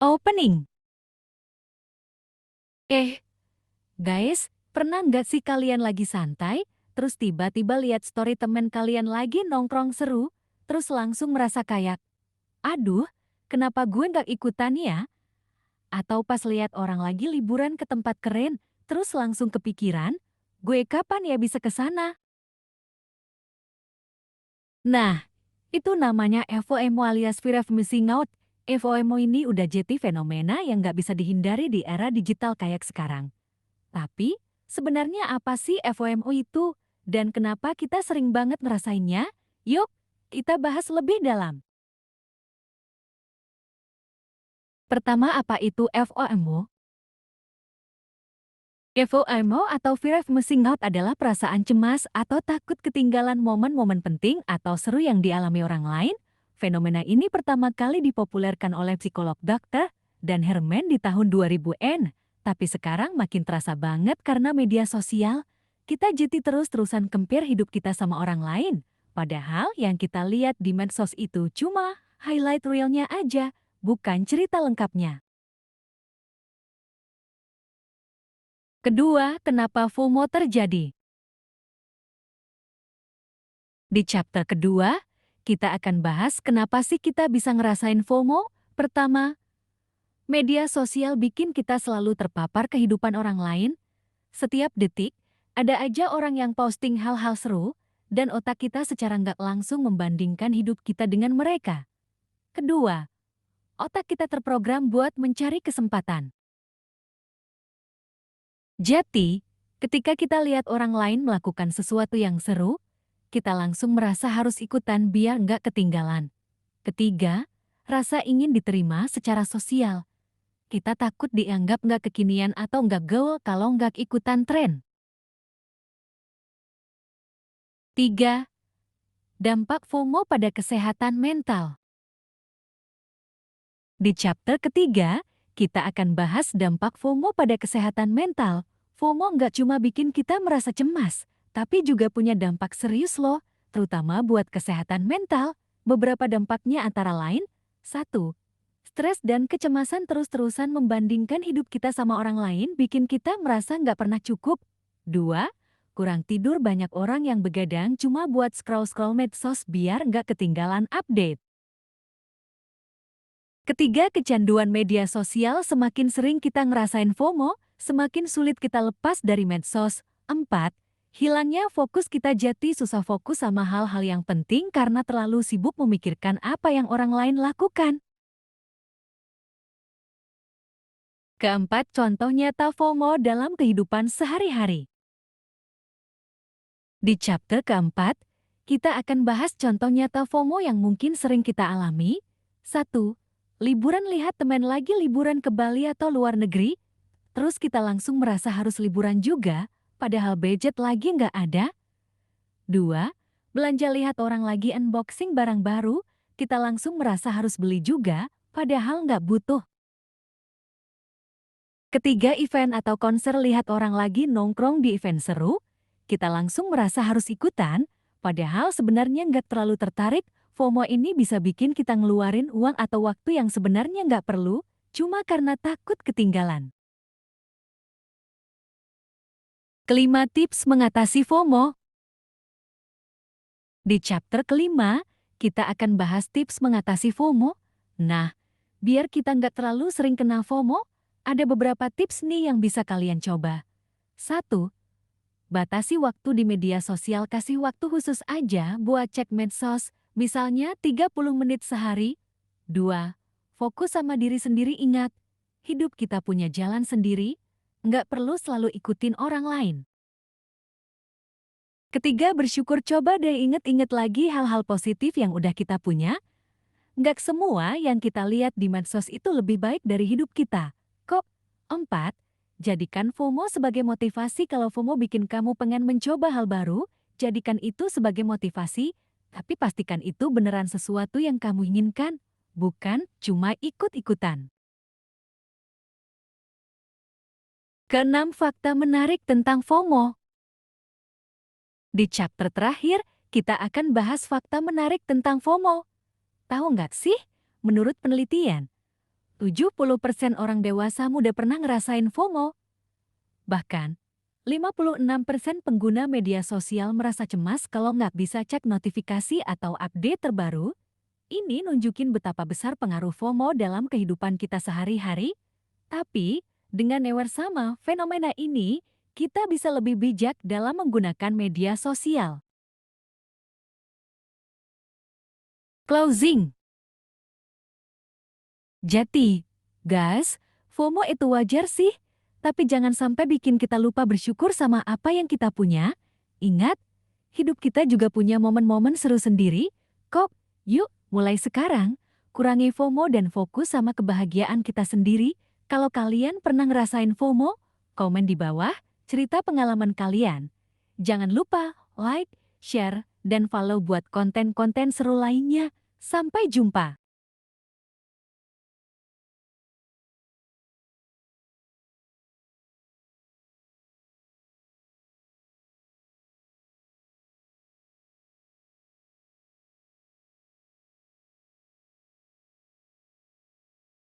Opening. Guys, pernah nggak sih kalian lagi santai, terus tiba-tiba lihat story temen kalian lagi nongkrong seru, terus langsung merasa kayak, aduh, kenapa gue nggak ikutan ya? Atau pas lihat orang lagi liburan ke tempat keren, terus langsung kepikiran, gue kapan ya bisa ke sana? Nah, itu namanya FOMO alias Fear of Missing Out. FOMO ini udah jadi fenomena yang nggak bisa dihindari di era digital kayak sekarang. Tapi, sebenarnya apa sih FOMO itu? Dan kenapa kita sering banget ngerasainnya? Yuk, kita bahas lebih dalam. Pertama, apa itu FOMO? FOMO atau Fear of Missing Out adalah perasaan cemas atau takut ketinggalan momen-momen penting atau seru yang dialami orang lain. Fenomena ini pertama kali dipopulerkan oleh psikolog Dr. Dan Herman di tahun 2000-an. Tapi sekarang makin terasa banget karena media sosial. Kita jadi terus-terusan compare hidup kita sama orang lain. Padahal yang kita lihat di medsos itu cuma highlight reelnya aja, bukan cerita lengkapnya. Kedua, kenapa FOMO terjadi? Di chapter kedua, kita akan bahas kenapa sih kita bisa ngerasain FOMO. Pertama, media sosial bikin kita selalu terpapar kehidupan orang lain. Setiap detik, ada aja orang yang posting hal-hal seru, dan otak kita secara nggak langsung membandingkan hidup kita dengan mereka. Kedua, otak kita terprogram buat mencari kesempatan. Jadi, ketika kita lihat orang lain melakukan sesuatu yang seru, kita langsung merasa harus ikutan biar nggak ketinggalan. Ketiga, rasa ingin diterima secara sosial. Kita takut dianggap nggak kekinian atau nggak gaul kalau nggak ikutan tren. Tiga, dampak FOMO pada kesehatan mental. Di chapter ketiga, kita akan bahas dampak FOMO pada kesehatan mental. FOMO nggak cuma bikin kita merasa cemas, tapi juga punya dampak serius loh, terutama buat kesehatan mental. Beberapa dampaknya antara lain, 1. Stres dan kecemasan terus-terusan membandingkan hidup kita sama orang lain bikin kita merasa nggak pernah cukup. 2. Kurang tidur, banyak orang yang begadang cuma buat scroll-scroll medsos biar nggak ketinggalan update. Ketiga, kecanduan media sosial. Semakin sering kita ngerasain FOMO, semakin sulit kita lepas dari medsos. 4. Hilangnya fokus, kita jadi susah fokus sama hal-hal yang penting karena terlalu sibuk memikirkan apa yang orang lain lakukan. Keempat, contoh nyata FOMO dalam kehidupan sehari-hari. Di chapter keempat, kita akan bahas contoh nyata FOMO yang mungkin sering kita alami. 1. Liburan, lihat teman lagi liburan ke Bali atau luar negeri, terus kita langsung merasa harus liburan juga, padahal budget lagi nggak ada. 2. Belanja, lihat orang lagi unboxing barang baru, kita langsung merasa harus beli juga, padahal nggak butuh. Ketiga, event atau konser, lihat orang lagi nongkrong di event seru, kita langsung merasa harus ikutan, padahal sebenarnya nggak terlalu tertarik. FOMO ini bisa bikin kita ngeluarin uang atau waktu yang sebenarnya nggak perlu, cuma karena takut ketinggalan. Kelima, tips mengatasi FOMO. Di chapter kelima, kita akan bahas tips mengatasi FOMO. Nah, biar kita nggak terlalu sering kena FOMO, ada beberapa tips nih yang bisa kalian coba. 1. Batasi waktu di media sosial, kasih waktu khusus aja buat cek medsos, misalnya 30 menit sehari. 2. Fokus sama diri sendiri, ingat, hidup kita punya jalan sendiri, nggak perlu selalu ikutin orang lain. Ketiga, bersyukur, coba deh inget-inget lagi hal-hal positif yang udah kita punya. Nggak semua yang kita lihat di medsos itu lebih baik dari hidup kita. Kok? 4. Jadikan FOMO sebagai motivasi. Kalau FOMO bikin kamu pengen mencoba hal baru, jadikan itu sebagai motivasi, tapi pastikan itu beneran sesuatu yang kamu inginkan, bukan cuma ikut-ikutan. Keenam, fakta menarik tentang FOMO. Di chapter terakhir, kita akan bahas fakta menarik tentang FOMO. Tahu nggak sih, menurut penelitian, 70% orang dewasa muda pernah ngerasain FOMO. Bahkan, 56% pengguna media sosial merasa cemas kalau nggak bisa cek notifikasi atau update terbaru. Ini nunjukin betapa besar pengaruh FOMO dalam kehidupan kita sehari-hari. Tapi, dengan aware sama fenomena ini, kita bisa lebih bijak dalam menggunakan media sosial. Closing. Jadi, guys, FOMO itu wajar sih, tapi jangan sampai bikin kita lupa bersyukur sama apa yang kita punya. Ingat, hidup kita juga punya momen-momen seru sendiri, kok. Yuk, mulai sekarang, kurangi FOMO dan fokus sama kebahagiaan kita sendiri. Kalau kalian pernah ngerasain FOMO, komen di bawah, cerita pengalaman kalian. Jangan lupa like, share, dan follow buat konten-konten seru lainnya. Sampai jumpa!